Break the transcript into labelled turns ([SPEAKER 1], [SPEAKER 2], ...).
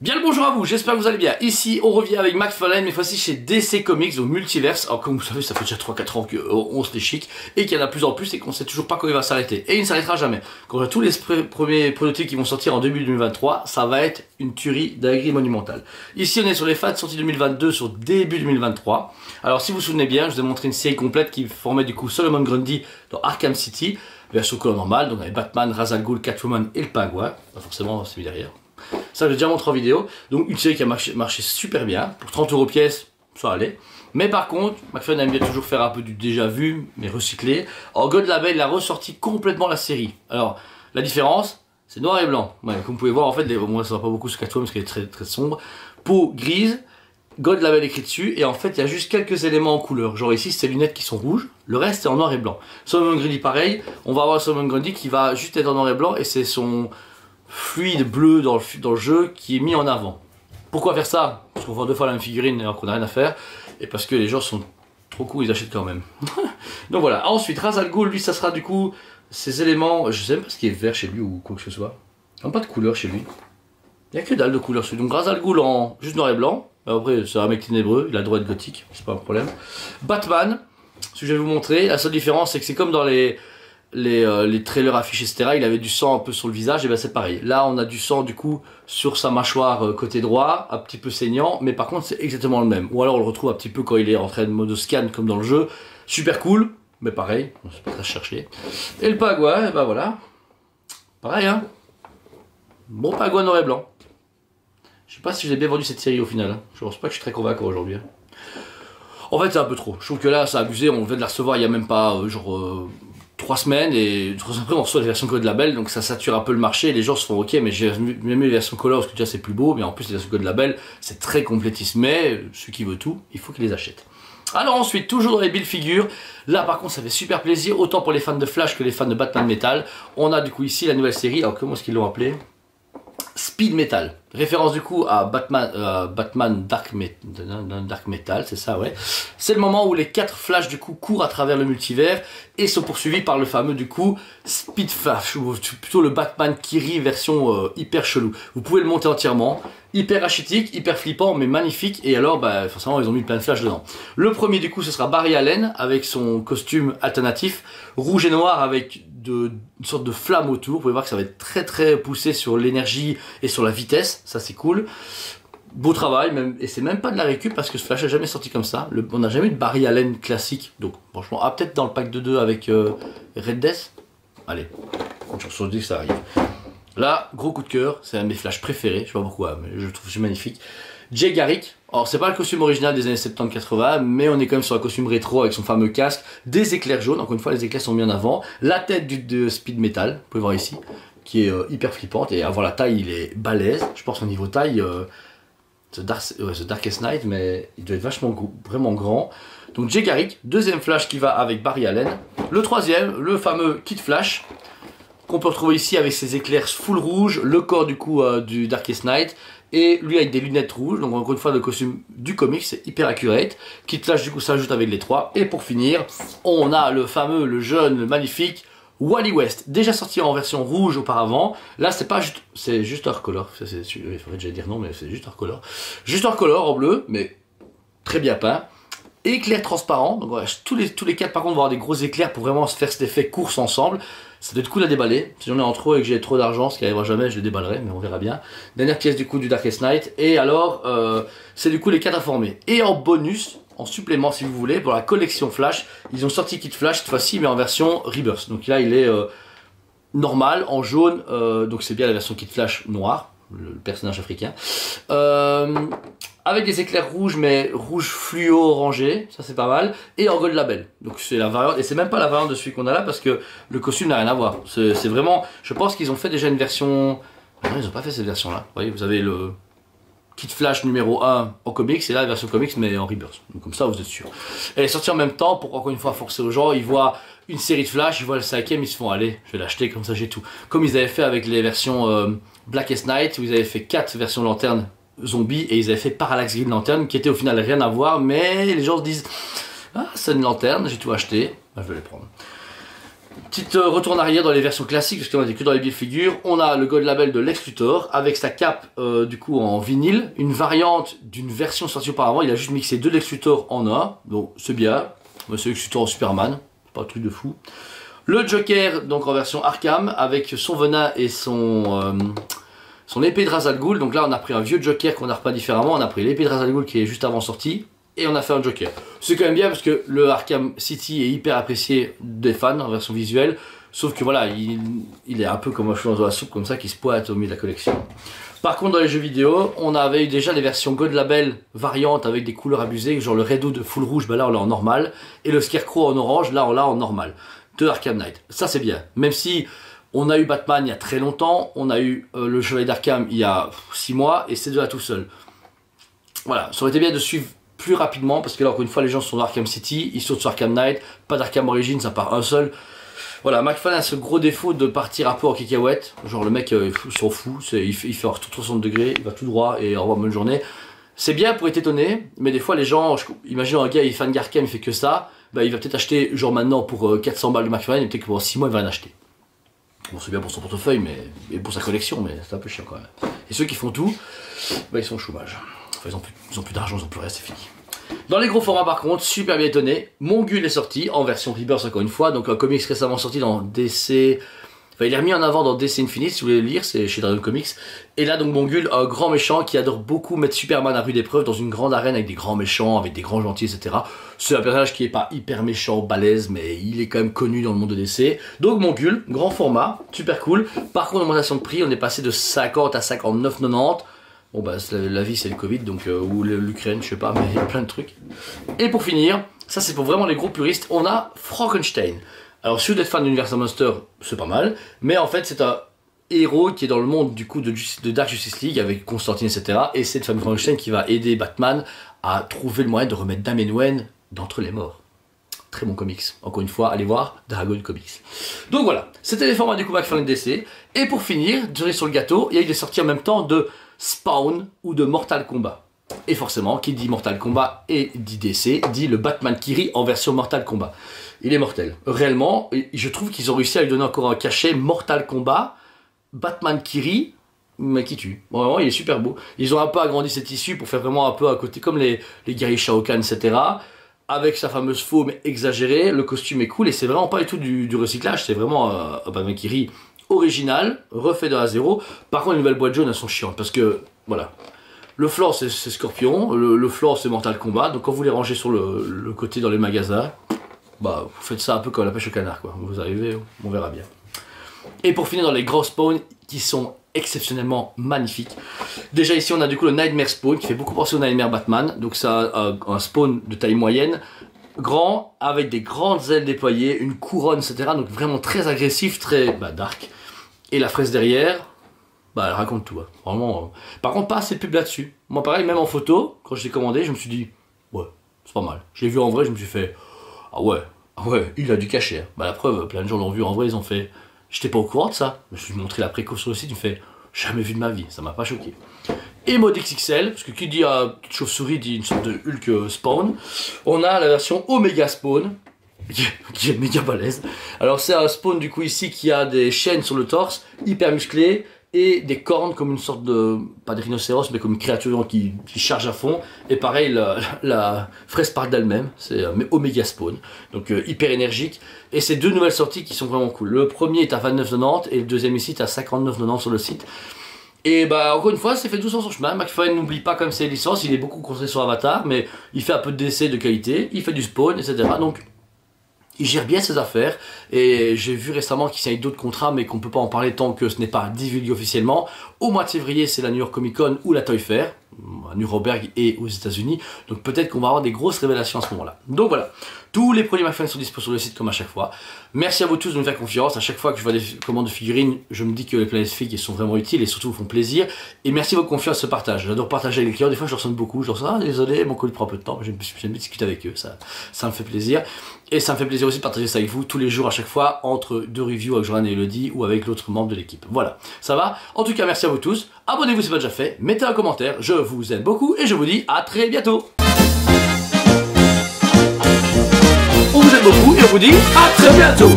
[SPEAKER 1] Bien le bonjour à vous, j'espère que vous allez bien. Ici, on revient avec McFarlane, mais fois-ci chez DC Comics, donc Multiverse. Alors comme vous savez, ça fait déjà 3-4 ans qu'on se les chic, et qu'il y en a de plus en plus, et qu'on sait toujours pas quand il va s'arrêter. Et il ne s'arrêtera jamais. Quand on a tous les premiers prototypes qui vont sortir en début 2023, ça va être une tuerie dinguerie monumentale. Ici, on est sur les fans sortis 2022, sur début 2023. Alors si vous vous souvenez bien, je vous ai montré une série complète qui formait du coup Solomon Grundy dans Arkham City, version couleur normale, donc avec Batman, Ra's al Ghul, Catwoman et le Pingouin. Pas forcément, c'est mis derrière. Ça, j'ai déjà montré en vidéo. Donc, une série qui a marché super bien. Pour 30 € pièce, ça allait. Mais par contre, McFarlane aime bien toujours faire un peu du déjà vu, mais recyclé. En God Label, il a ressorti complètement la série. Alors, la différence, c'est noir et blanc. Ouais, comme vous pouvez voir, en fait, moi, ça va pas beaucoup sur Catwoman parce qu'elle est très, très sombre. Peau grise, God Label écrit dessus. Et en fait, il y a juste quelques éléments en couleur. Genre ici, c'est les lunettes qui sont rouges. Le reste, est en noir et blanc. Solomon Grundy, pareil. On va avoir Solomon Grundy qui va juste être en noir et blanc. Et c'est son fluide bleu dans le jeu qui est mis en avant. Pourquoi faire ça? Parce qu'on voit deux fois la même figurine alors qu'on n'a rien à faire, et parce que les gens sont trop cool, ils achètent quand même. Donc voilà. Ensuite, Ra's al Ghul, lui, ça sera du coup ces éléments. Je sais même pas ce qui est vert chez lui ou quoi que ce soit. Il n'y a pas de couleur chez lui. Il n'y a que dalle de couleur chez lui. Donc Ra's al Ghul en juste noir et blanc. Après, c'est un mec ténébreux, il a le droit de gothique, c'est pas un problème. Batman, ce que je vais vous montrer, la seule différence, c'est que c'est comme dans les trailers affichés, etc. Il avait du sang un peu sur le visage, et ben c'est pareil. Là, on a du sang du coup sur sa mâchoire côté droit, un petit peu saignant, mais par contre c'est exactement le même. Ou alors on le retrouve un petit peu quand il est en train de mode scan comme dans le jeu. Super cool, mais pareil, c'est pas très cherché. Et le Pingouin, ben voilà, pareil hein. Bon Pingouin noir et blanc. Je sais pas si j'ai bien vendu cette série au final. Hein. Je pense pas que je suis très convaincant aujourd'hui. Hein. En fait, c'est un peu trop. Je trouve que là, c'est abusé. On vient de la recevoir il y a même pas 3 semaines, et 3 semaines après on reçoit les versions code label, donc ça sature un peu le marché. Les gens se font ok, mais j'ai même les versions color parce que déjà c'est plus beau, mais en plus les versions code label c'est très complétiste. Mais celui qui veut tout, il faut qu'il les achète. Alors ensuite, toujours dans les build figures, là par contre ça fait super plaisir, autant pour les fans de Flash que les fans de Batman Metal. On a du coup ici la nouvelle série. Alors comment est-ce qu'ils l'ont appelé? Speed Metal, référence du coup à Batman Dark Metal, c'est ça, ouais. C'est le moment où les 4 Flash du coup courent à travers le multivers et sont poursuivis par le fameux du coup Speed Flash, ou plutôt le Batman Kiri version hyper chelou. Vous pouvez le monter entièrement, hyper rachitique, hyper flippant, mais magnifique. Et alors, bah forcément ils ont mis plein de Flash dedans. Le premier du coup ce sera Barry Allen avec son costume alternatif, rouge et noir avec une sorte de flamme autour. Vous pouvez voir que ça va être très très poussé sur l'énergie et sur la vitesse, ça c'est cool. Beau travail, même, et c'est même pas de la récup parce que ce Flash n'a jamais sorti comme ça. On n'a jamais eu de Barry Allen classique, donc franchement, peut-être dans le pack de 2 avec Red Death. Allez, une chance sur 10 que ça arrive. Là, gros coup de cœur, c'est un de mes Flash préférés, je sais pas pourquoi, mais je le trouve magnifique. Jay Garrick, alors c'est pas le costume original des années 70-80, mais on est quand même sur un costume rétro avec son fameux casque, des éclairs jaunes, encore une fois les éclairs sont mis en avant, la tête de Speed Metal, vous pouvez voir ici, qui est hyper flippante, et à voir la taille il est balèze, je pense au niveau taille, The Darkest Night, mais il doit être vraiment grand. Donc Jay Garrick, deuxième Flash qui va avec Barry Allen, le troisième, le fameux Kid Flash, qu'on peut retrouver ici avec ses éclairs full rouge, le corps du coup du Darkest Night, et lui avec des lunettes rouges. Donc encore une fois le costume du comic, c'est hyper accurate. Kid Flash du coup s'ajoute avec les trois. Et pour finir, on a le fameux, le jeune, le magnifique Wally West, déjà sorti en version rouge auparavant. Là c'est pas juste, c'est juste hors color. Il faudrait déjà dire non, mais c'est juste hors color. Juste hors color en bleu, mais très bien peint. Éclair transparent, donc voilà, tous les quatre par contre vont avoir des gros éclairs pour vraiment se faire cet effet course ensemble. Ça doit être cool à déballer. Si j'en ai en trop et que j'ai trop d'argent, ce qui arrivera jamais, je le déballerai, mais on verra bien. Dernière pièce du coup du Darkest Night. Et alors, c'est du coup les 4 informés. Et en bonus, en supplément si vous voulez, pour la collection Flash, ils ont sorti Kid Flash cette fois-ci, mais en version Rebirth. Donc là, il est normal, en jaune, donc c'est bien la version Kid Flash noir, le personnage africain. Avec des éclairs rouges, mais rouge fluo orangé, ça c'est pas mal, et en gold label. Donc c'est la variante, et c'est même pas la variante de celui qu'on a là parce que le costume n'a rien à voir. C'est vraiment, je pense qu'ils ont fait déjà une version. Non, ils ont pas fait cette version là. Vous voyez, vous avez le Kid Flash numéro 1 en comics, et là la version comics mais en rebirth. Donc comme ça vous êtes sûr. Elle est sortie en même temps pour encore une fois forcer aux gens. Ils voient une série de Flash, ils voient le 5ème, ils se font allez, je vais l'acheter comme ça j'ai tout. Comme ils avaient fait avec les versions Blackest Night, où ils avaient fait 4 versions lanterne zombie, et ils avaient fait Parallax Green Lantern qui était au final rien à voir, mais les gens se disent ah c'est une lanterne, j'ai tout acheté, bah, je vais les prendre. Petite retour en arrière dans les versions classiques, parce qu'on était que dans les billes figures. On a le Gold Label de Lex Luthor avec sa cape du coup en vinyle, une variante d'une version sortie auparavant. Il a juste mixé deux Lex Luthor en un, donc c'est bien. C'est Lex Luthor en Superman, pas un truc de fou. Le Joker donc en version Arkham avec son venin et son épée de Ra's al Ghul. Donc là on a pris un vieux Joker qu'on a repeint différemment. On a pris l'épée de Ra's al Ghul qui est juste avant sortie. Et on a fait un Joker. C'est quand même bien parce que le Arkham City est hyper apprécié des fans en version visuelle. Sauf que voilà, il est un peu comme un cheveu dans la soupe comme ça qui se pointe au milieu de la collection. Par contre dans les jeux vidéo, on avait eu déjà les versions Gold Label variantes avec des couleurs abusées. Genre le Red Hood full rouge, bah là on l'a en normal. Et le Scarecrow en orange, là on l'a en normal. De Arkham Knight. Ça c'est bien. Même si on a eu Batman il y a très longtemps. On a eu le Chevalier d'Arkham il y a 6 mois. Et c'est de là tout seul. Voilà, ça aurait été bien de suivre plus rapidement parce que là encore une fois les gens sont dans Arkham City, ils sautent sur Arkham Knight, pas d'Arkham Origins, ça part un seul. Voilà, McFarlane a ce gros défaut de partir un peu en cacahuète, genre le mec il s'en fout, il fait 360 degrés, il va tout droit et au revoir, bonne journée. C'est bien pour être étonné, mais des fois les gens, imagine un gars il est fan d'Arkham, il fait que ça, bah, il va peut-être acheter genre maintenant pour 400 balles de McFarlane et peut-être que pour 6 mois il va rien acheter. Bon c'est bien pour son portefeuille mais, et pour sa collection, mais c'est un peu chiant quand même. Et ceux qui font tout, bah, ils sont au chômage. Enfin, ils ont plus d'argent, ils ont plus rien, c'est fini. Dans les gros formats par contre, super bien étonné, Mongul est sorti en version Rebirth encore une fois, donc un comics récemment sorti dans DC... Enfin, il est remis en avant dans DC Infinite, si vous voulez le lire, c'est chez Dragon Comics. Et là donc Mongul, un grand méchant qui adore beaucoup mettre Superman à rude épreuve dans une grande arène avec des grands méchants, avec des grands gentils, etc. C'est un personnage qui est pas hyper méchant, balèze, mais il est quand même connu dans le monde de DC. Donc Mongul, grand format, super cool. Par contre, augmentation de prix, on est passé de 50 à 59,90. Bon bah la vie c'est le Covid donc ou l'Ukraine je sais pas mais il y a plein de trucs. Et pour finir, ça c'est pour vraiment les gros puristes, on a Frankenstein. Alors si vous êtes fan d'Universal Monster c'est pas mal, mais en fait c'est un héros qui est dans le monde du coup de Dark Justice League avec Constantine etc. Et c'est cette famille Frankenstein qui va aider Batman à trouver le moyen de remettre Damian Wayne d'entre les morts. Très bon comics. Encore une fois, allez voir Dragon Comics. Donc voilà, c'était les formats du coup McFarlane DC. Et pour finir, cerise sur le gâteau, il y a eu des sorties en même temps de Spawn ou de Mortal Kombat. Et forcément, qui dit Mortal Kombat et dit DC, dit le Batman Kiri en version Mortal Kombat. Il est mortel. Réellement, je trouve qu'ils ont réussi à lui donner encore un cachet Mortal Kombat, Batman Kiri, mais qui tue. Vraiment, il est super beau. Ils ont un peu agrandi cet tissu pour faire vraiment un peu à côté, comme les guerriers Shao Kahn, etc. Avec sa fameuse faume exagérée, le costume est cool et c'est vraiment pas du tout du recyclage, c'est vraiment un Batman Kiri original, refait de A à 0. Par contre, les nouvelles boîtes jaunes elles sont chiantes parce que, voilà, le floor c'est Scorpion, le floor c'est Mortal Kombat, donc quand vous les rangez sur le côté dans les magasins, bah vous faites ça un peu comme la pêche au canard quoi, vous arrivez, on verra bien. Et pour finir dans les gros spawns qui sont exceptionnellement magnifiques. Déjà ici on a du coup le Nightmare Spawn qui fait beaucoup penser au Nightmare Batman, donc c'est un spawn de taille moyenne, grand, avec des grandes ailes déployées, une couronne etc. Donc vraiment très agressif, très dark. Et la fraise derrière, bah elle raconte tout, hein. Vraiment. Par contre pas assez de pub là-dessus. Moi pareil, même en photo, quand je l'ai commandé, je me suis dit, ouais, c'est pas mal. Je l'ai vu en vrai, je me suis fait, ah ouais, il a du cachet. Hein. Bah la preuve, plein de gens l'ont vu en vrai, ils ont fait, j'étais pas au courant de ça. Je me suis montré la préco sur le site, il me fait, jamais vu de ma vie, ça m'a pas choqué. Et mode XXL, parce que qui dit petite chauve-souris dit une sorte de Hulk Spawn. On a la version Omega Spawn, qui est méga balèze. Alors c'est un spawn du coup ici qui a des chaînes sur le torse, hyper musclé, et des cornes comme une sorte de, pas de rhinocéros, mais comme une créature qui charge à fond. Et pareil, la fraise parle d'elle-même, c'est Omega Spawn, donc hyper énergique. Et c'est deux nouvelles sorties qui sont vraiment cool. Le premier est à 29,90 et le deuxième ici est à 59,90 sur le site. Et bah encore une fois, c'est fait doucement son chemin. McFarlane n'oublie pas comme ses licences, il est beaucoup concentré sur Avatar, mais il fait un peu de DC de qualité, il fait du spawn, etc. Donc il gère bien ses affaires. Et j'ai vu récemment qu'il y a d'autres contrats, mais qu'on peut pas en parler tant que ce n'est pas divulgué officiellement. Au mois de février, c'est la New York Comic Con ou la Toy Fair, à Nuremberg et aux États-Unis. Donc peut-être qu'on va avoir des grosses révélations à ce moment-là. Donc voilà. Tous les produits McFarlane sont disponibles sur le site comme à chaque fois. Merci à vous tous de me faire confiance. À chaque fois que je vois des commandes de figurines, je me dis que les Planet Fig sont vraiment utiles et surtout vous font plaisir. Et merci de votre confiance, ce partage. J'adore partager avec les clients. Des fois je ressens beaucoup. Je leur dis, ah désolé, mon colis prend un peu de temps. J'aime bien discuter avec eux. Ça me fait plaisir. Et ça me fait plaisir aussi de partager ça avec vous tous les jours à chaque fois entre deux reviews avec Joanne et Elodie ou avec l'autre membre de l'équipe. Voilà, ça va. En tout cas, merci à vous tous. Abonnez-vous si ce n'est pas déjà fait. Mettez un commentaire. Je vous aime beaucoup et je vous dis à très bientôt. On vous aime. beaucoup et on vous dit à très bientôt.